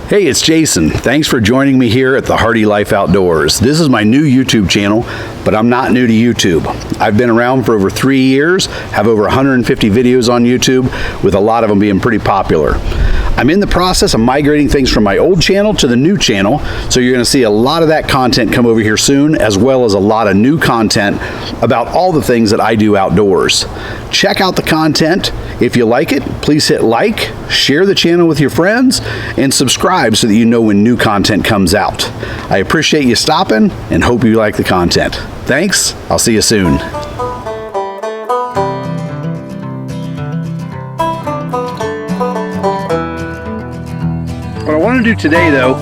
Hey, it's Jason. Thanks for joining me here at the Hardy Life Outdoors. This is my new YouTube channel, but I'm not new to YouTube. I've been around for over 3 years, have over 150 videos on YouTube, with a lot of them being pretty popular. I'm in the process of migrating things from my old channel to the new channel, so you're going to see a lot of that content come over here soon, as well as a lot of new content about all the things that I do outdoors. Check out the content. If you like it, please hit like, share the channel with your friends, and subscribe so that you know when new content comes out. I appreciate you stopping and hope you like the content. Thanks. I'll see you soon. What I want to do today, though,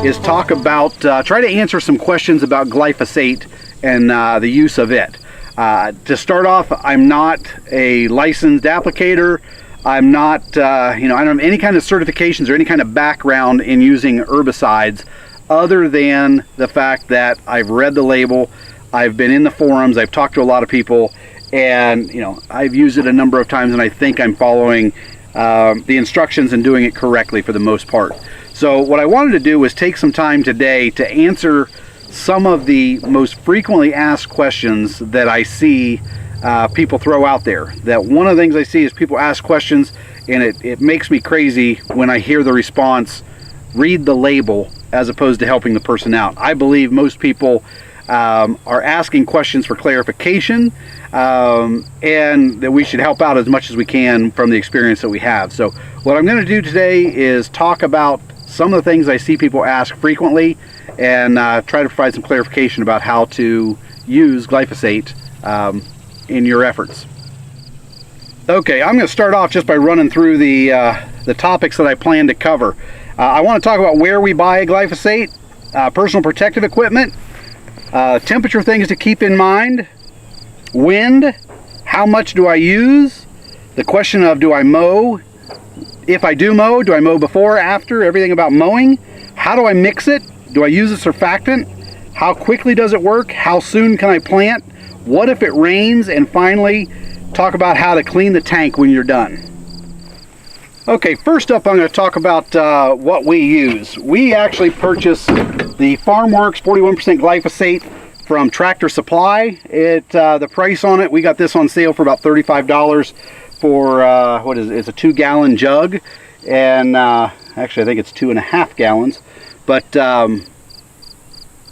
is talk about, try to answer some questions about glyphosate and the use of it. To start off, I'm not a licensed applicator. I'm not, I don't have any kind of certifications or any kind of background in using herbicides, other than the fact that I've read the label, I've been in the forums, I've talked to a lot of people, and I've used it a number of times, and I think I'm following the instructions and doing it correctly for the most part. So what I wanted to do was take some time today to answer some of the most frequently asked questions that I see people throw out there. That one of the things I see is people ask questions, and it makes me crazy when I hear the response, read the label, as opposed to helping the person out. I believe most people are asking questions for clarification, and that we should help out as much as we can from the experience that we have. So what I'm going to do today is talk about some of the things I see people ask frequently, and try to provide some clarification about how to use glyphosate in your efforts. Okay, I'm going to start off just by running through the topics that I plan to cover. I want to talk about where we buy glyphosate, personal protective equipment, temperature things to keep in mind, wind, how much do I use, the question of do I mow, if I do mow, do I mow before or after, everything about mowing, how do I mix it, do I use a surfactant, how quickly does it work, how soon can I plant, what if it rains, and finally talk about how to clean the tank when you're done. Okay, first up I'm going to talk about what we use. We actually purchased the FarmWorks 41% glyphosate from Tractor Supply. The price on it, we got this on sale for about $35 for, what is it? It's a 2-gallon jug, and actually I think it's 2.5 gallons, but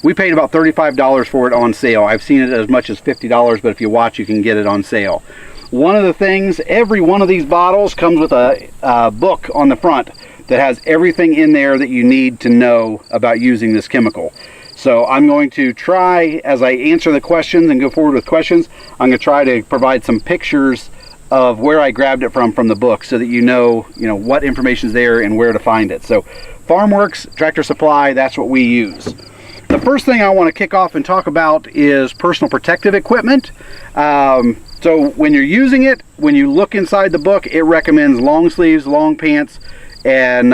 we paid about $35 for it on sale. I've seen it as much as $50, but if you watch, you can get it on sale. One of the things, every one of these bottles comes with a book on the front that has everything in there that you need to know about using this chemical. So I'm going to try, as I answer the questions and go forward with questions, I'm going to try to provide some pictures of where I grabbed it from the book, so that you know what information is there and where to find it. So FarmWorks, Tractor Supply, that's what we use. The first thing I want to kick off and talk about is personal protective equipment. So when you're using it, when you look inside the book, it recommends long sleeves, long pants, and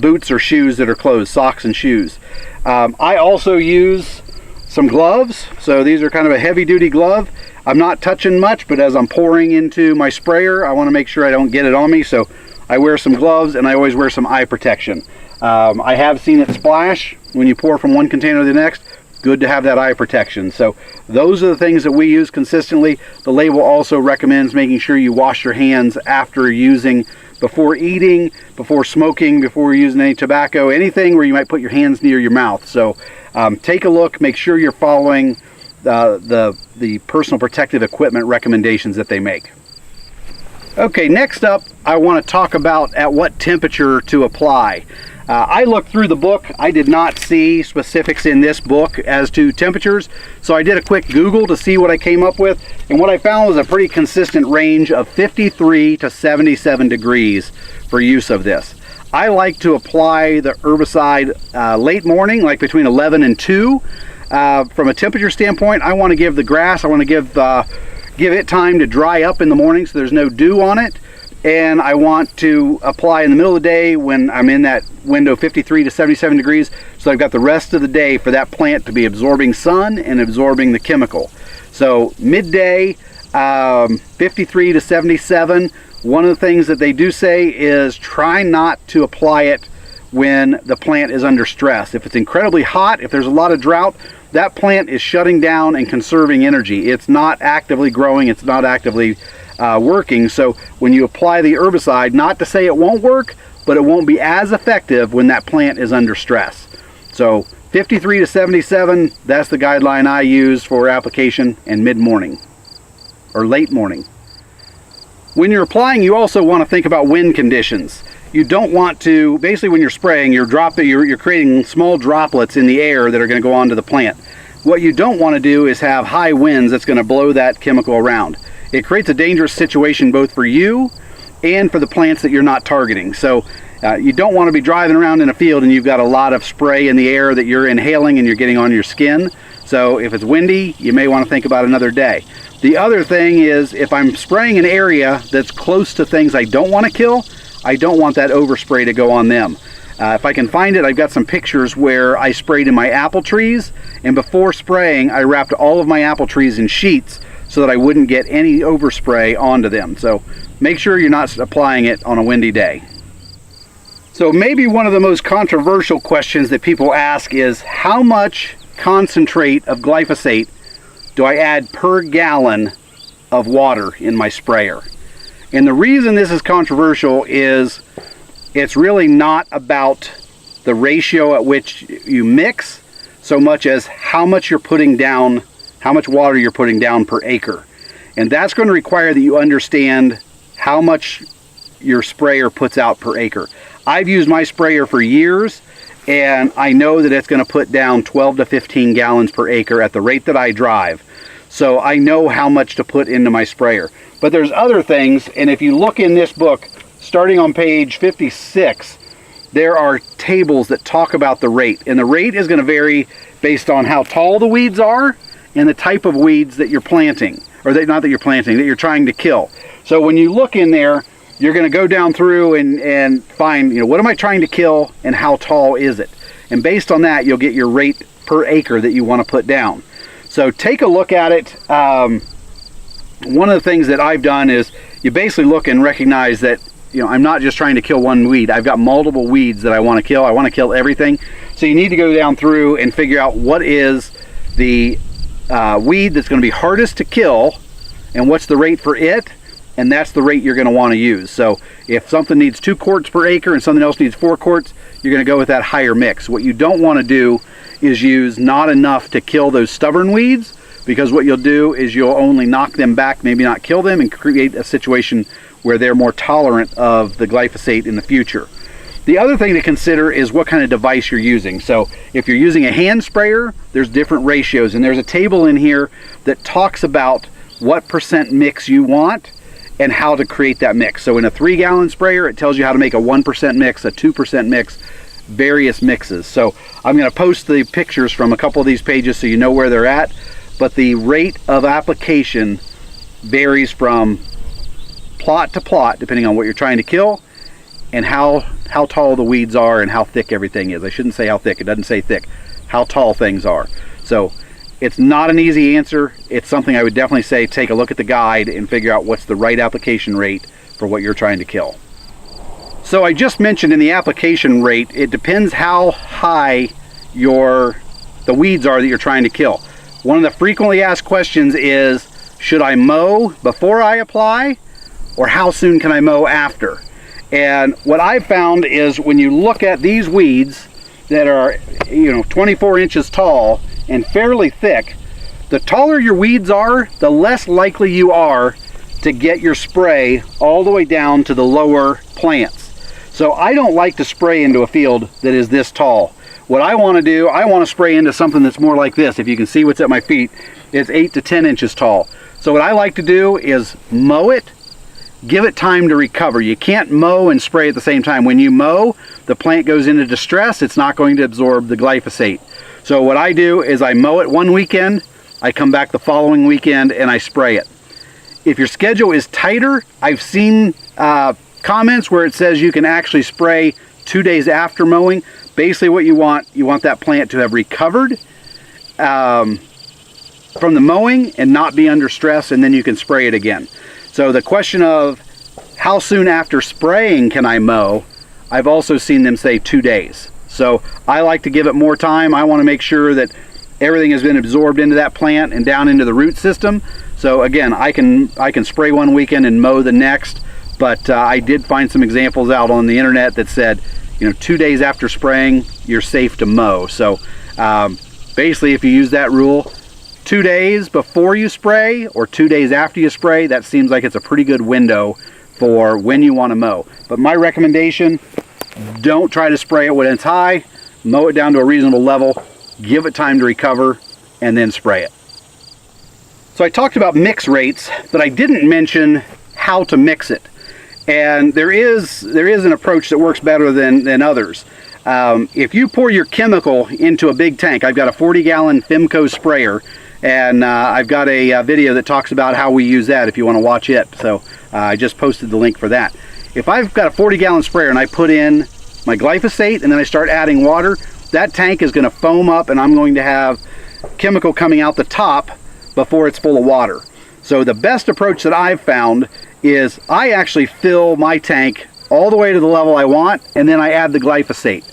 boots or shoes that are closed, socks and shoes. I also use some gloves. So these are kind of a heavy duty glove. I'm not touching much, but as I'm pouring into my sprayer, I want to make sure I don't get it on me. So I wear some gloves, and I always wear some eye protection. I have seen it splash when you pour from one container to the next. Good to have that eye protection. So those are the things that we use consistently. The label also recommends making sure you wash your hands after using, before eating, before smoking, before using any tobacco, anything where you might put your hands near your mouth. So take a look, make sure you're following the personal protective equipment recommendations that they make. Okay, next up, I want to talk about at what temperature to apply. I looked through the book. I did not see specifics in this book as to temperatures, so I did a quick Google to see what I came up with, and what I found was a pretty consistent range of 53 to 77 degrees for use of this. I like to apply the herbicide late morning, like between 11 and 2. From a temperature standpoint, I want to give the grass, I want to give it time to dry up in the morning so there's no dew on it. And I want to apply in the middle of the day when I'm in that window 53 to 77 degrees, so I've got the rest of the day for that plant to be absorbing sun and absorbing the chemical. So midday, 53 to 77. One of the things that they do say is try not to apply it when the plant is under stress. If it's incredibly hot, if there's a lot of drought, that plant is shutting down and conserving energy. It's not actively growing, it's not actively working. So when you apply the herbicide, not to say it won't work, but it won't be as effective when that plant is under stress. So 53 to 77, that's the guideline I use for application in mid-morning or late morning. When you're applying, you also want to think about wind conditions. You don't want to, basically when you're spraying, you're creating small droplets in the air that are going to go onto the plant. What you don't want to do is have high winds that's going to blow that chemical around. It creates a dangerous situation both for you and for the plants that you're not targeting. So you don't want to be driving around in a field and you've got a lot of spray in the air that you're inhaling and you're getting on your skin. So if it's windy, you may want to think about another day. The other thing is, if I'm spraying an area that's close to things I don't want to kill, I don't want that overspray to go on them. If I can find it, I've got some pictures where I sprayed in my apple trees, and before spraying, I wrapped all of my apple trees in sheets so that I wouldn't get any overspray onto them. So make sure you're not applying it on a windy day. So maybe one of the most controversial questions that people ask is, how much concentrate of glyphosate do I add per gallon of water in my sprayer? And the reason this is controversial is it's really not about the ratio at which you mix so much as how much you're putting down, how much water you're putting down per acre. And that's going to require that you understand how much your sprayer puts out per acre. I've used my sprayer for years, and I know that it's going to put down 12 to 15 gallons per acre at the rate that I drive. So I know how much to put into my sprayer. But there's other things, and if you look in this book, starting on page 56, there are tables that talk about the rate. And the rate is going to vary based on how tall the weeds are and the type of weeds that you're planting, or that, not that you're planting, that you're trying to kill. So when you look in there, you're going to go down through and find, what am I trying to kill and how tall is it? And based on that, you'll get your rate per acre that you want to put down. So take a look at it. One of the things that I've done is you basically look and recognize that I'm not just trying to kill one weed. I've got multiple weeds that I want to kill. I want to kill everything. So you need to go down through and figure out what is the weed that's going to be hardest to kill and what's the rate for it, and that's the rate you're going to want to use. So if something needs 2 quarts per acre and something else needs 4 quarts, you're going to go with that higher mix. What you don't want to do is use not enough to kill those stubborn weeds, because what you'll do is you'll only knock them back, maybe not kill them, and create a situation where they're more tolerant of the glyphosate in the future. The other thing to consider is what kind of device you're using. So if you're using a hand sprayer, there's different ratios, and there's a table in here that talks about what % mix you want and how to create that mix. So in a 3-gallon sprayer, it tells you how to make a 1% mix, a 2% mix, various mixes. So I'm going to post the pictures from a couple of these pages so you know where they're at, but the rate of application varies from plot to plot depending on what you're trying to kill and how tall the weeds are and how thick everything is. I shouldn't say how thick, it doesn't say thick, how tall things are. So it's not an easy answer. It's something I would definitely say take a look at the guide and figure out what's the right application rate for what you're trying to kill. So I just mentioned in the application rate, it depends how high the weeds are that you're trying to kill. One of the frequently asked questions is, should I mow before I apply, or how soon can I mow after? And what I've found is when you look at these weeds that are 24 inches tall and fairly thick, the taller your weeds are, the less likely you are to get your spray all the way down to the lower plants. So I don't like to spray into a field that is this tall. What I want to do, I want to spray into something that's more like this. If you can see what's at my feet, it's 8 to 10 inches tall. So what I like to do is mow it, give it time to recover. You can't mow and spray at the same time. When you mow, the plant goes into distress. It's not going to absorb the glyphosate. So what I do is I mow it one weekend, I come back the following weekend and I spray it. If your schedule is tighter, I've seen comments where it says you can actually spray 2 days after mowing. Basically what you want that plant to have recovered from the mowing and not be under stress, and then you can spray it again. So the question of how soon after spraying can I mow, I've also seen them say 2 days. So I like to give it more time. I want to make sure that everything has been absorbed into that plant and down into the root system. So again, I can spray one weekend and mow the next, but I did find some examples out on the internet that said, 2 days after spraying, you're safe to mow. So basically, if you use that rule, 2 days before you spray or 2 days after you spray, that seems like it's a pretty good window for when you want to mow. But my recommendation, don't try to spray it when it's high. Mow it down to a reasonable level, give it time to recover, and then spray it. So I talked about mix rates, but I didn't mention how to mix it. And there is an approach that works better than others. If you pour your chemical into a big tank, I've got a 40-gallon Fimco sprayer, and I've got a video that talks about how we use that if you want to watch it. So I just posted the link for that. If I've got a 40-gallon sprayer and I put in my glyphosate and then I start adding water, that tank is going to foam up and I'm going to have chemical coming out the top before it's full of water. So the best approach that I've found is I actually fill my tank all the way to the level I want, and then I add the glyphosate.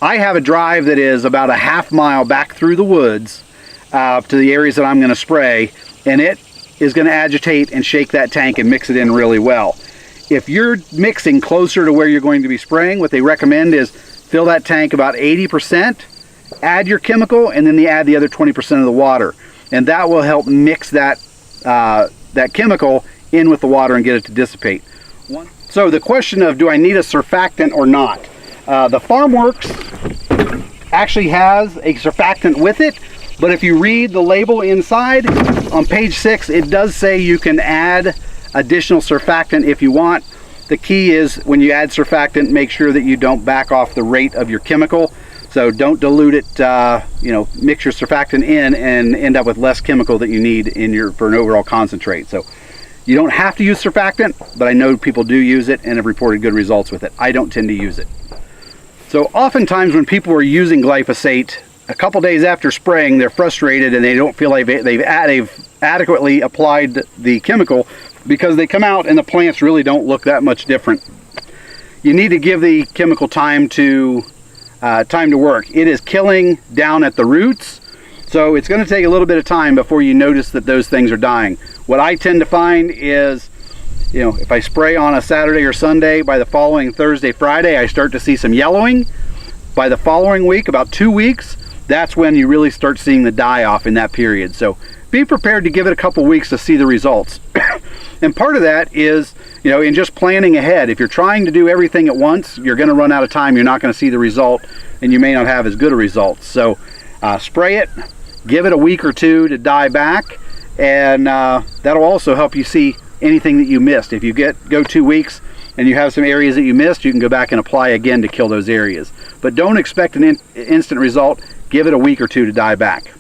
I have a drive that is about a half mile back through the woods to the areas that I'm going to spray, and it is going to agitate and shake that tank and mix it in really well. If you're mixing closer to where you're going to be spraying, what they recommend is fill that tank about 80%, add your chemical, and then add the other 20% of the water. And that will help mix that chemical in with the water and get it to dissipate. So the question of, do I need a surfactant or not? The FarmWorks actually has a surfactant with it, but if you read the label inside, on page 6, it does say you can add additional surfactant if you want. The key is when you add surfactant, make sure that you don't back off the rate of your chemical. So don't dilute it, mix your surfactant in and end up with less chemical that you need for an overall concentrate. So you don't have to use surfactant, but I know people do use it and have reported good results with it. I don't tend to use it. So oftentimes when people are using glyphosate, a couple days after spraying, they're frustrated and they don't feel like they've adequately applied the chemical because they come out and the plants really don't look that much different. You need to give the chemical time to work. It is killing down at the roots, so it's going to take a little bit of time before you notice that those things are dying. What I tend to find is, if I spray on a Saturday or Sunday, by the following Thursday, Friday, I start to see some yellowing. By the following week, about 2 weeks, that's when you really start seeing the die off in that period. So be prepared to give it a couple weeks to see the results. And part of that is, in just planning ahead. If you're trying to do everything at once, you're going to run out of time. You're not going to see the result, and you may not have as good a result. So spray it, give it a week or two to die back, and that'll also help you see anything that you missed. If you go 2 weeks and you have some areas that you missed, you can go back and apply again to kill those areas. But don't expect an instant result. Give it a week or two to die back.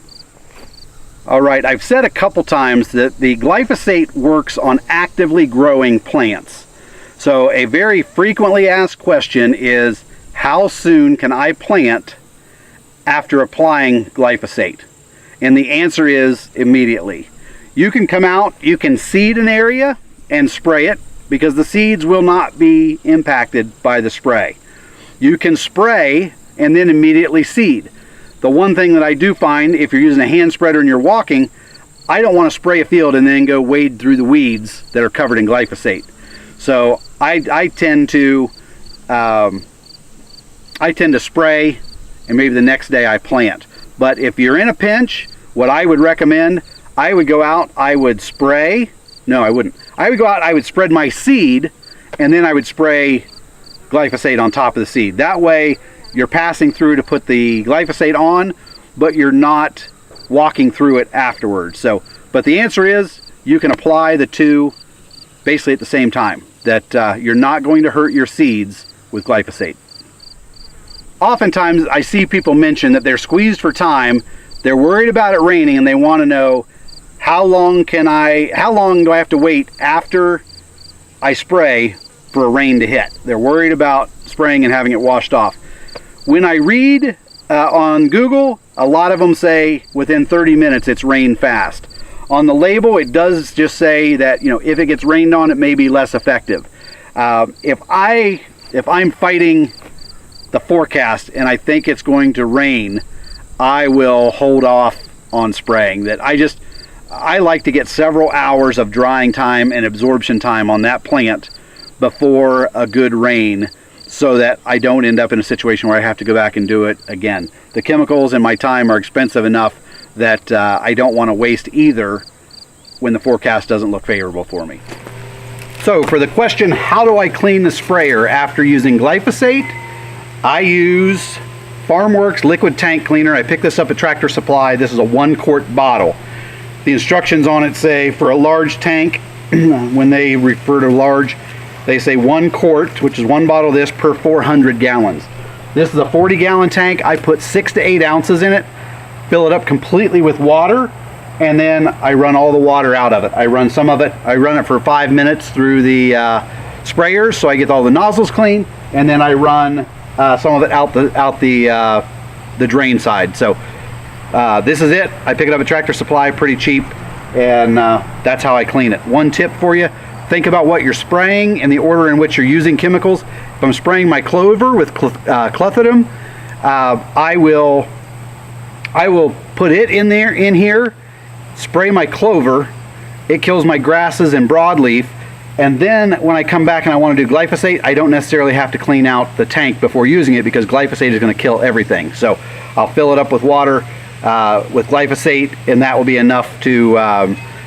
All right, I've said a couple times that the glyphosate works on actively growing plants. So a very frequently asked question is, how soon can I plant after applying glyphosate? And the answer is immediately. You can come out, you can seed an area and spray it because the seeds will not be impacted by the spray. You can spray and then immediately seed. The one thing that I do find, if you're using a hand spreader and you're walking, I don't want to spray a field and then go wade through the weeds that are covered in glyphosate. So I tend to spray, and maybe the next day I plant. But if you're in a pinch, what I would recommend, I would go out, I would spray. No, I wouldn't. I would go out, I would spread my seed, and then I would spray glyphosate on top of the seed. That way, you're passing through to put the glyphosate on, but you're not walking through it afterwards. But the answer is, you can apply the two basically at the same time. That you're not going to hurt your seeds with glyphosate. Oftentimes, I see people mention that they're squeezed for time. They're worried about it raining, and they want to know how long do I have to wait after I spray for a rain to hit. They're worried about spraying and having it washed off. When I read on Google, a lot of them say within 30 minutes it's rain fast. On the label, it does just say that if it gets rained on, it may be less effective. If if I'm fighting the forecast and I think it's going to rain, I will hold off on spraying. That I like to get several hours of drying time and absorption time on that plant before a good rain, so that I don't end up in a situation where I have to go back and do it again. The chemicals and my time are expensive enough that I don't want to waste either when the forecast doesn't look favorable for me. So for the question, how do I clean the sprayer after using glyphosate? I use FarmWorks liquid tank cleaner. I picked this up at Tractor Supply. This is a 1-quart bottle. The instructions on it say for a large tank, when they refer to large, they say 1 quart, which is 1 bottle of this per 400 gallons. This is a 40-gallon tank. I put 6 to 8 ounces in it, fill it up completely with water, and then I run all the water out of it. I run some of it, I run it for 5 minutes through the sprayers, so I get all the nozzles clean, and then I run some of it out the drain side. So this is it. I pick it up at Tractor Supply, pretty cheap, and that's how I clean it. One tip for you: think about what you're spraying and the order in which you're using chemicals. If I'm spraying my clover with clethodim, I will put it in here, spray my clover. It kills my grasses and broadleaf. And then when I come back and I want to do glyphosate, I don't necessarily have to clean out the tank before using it, because glyphosate is going to kill everything. So I'll fill it up with water with glyphosate, and that will be enough to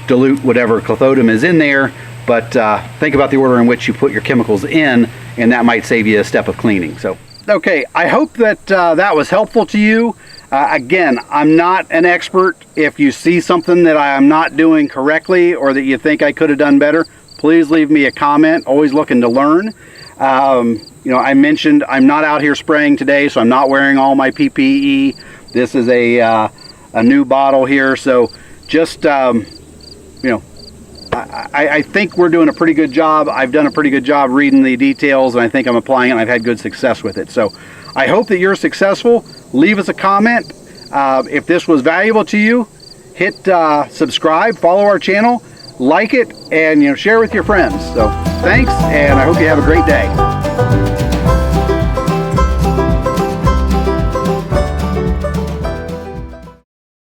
dilute whatever clethodim is in there. But think about the order in which you put your chemicals in, and that might save you a step of cleaning. So, okay, I hope that that was helpful to you. Again, I'm not an expert. If you see something that I am not doing correctly or that you think I could have done better, please leave me a comment. Always looking to learn. You know, I mentioned I'm not out here spraying today, so I'm not wearing all my PPE. This is a new bottle here, so just you know, I think we're doing a pretty good job. I've done a pretty good job reading the details, and I think I'm applying it, and I've had good success with it. So I hope that you're successful. Leave us a comment. If this was valuable to you, hit subscribe, follow our channel, like it, and share with your friends. So thanks, and I hope you have a great day.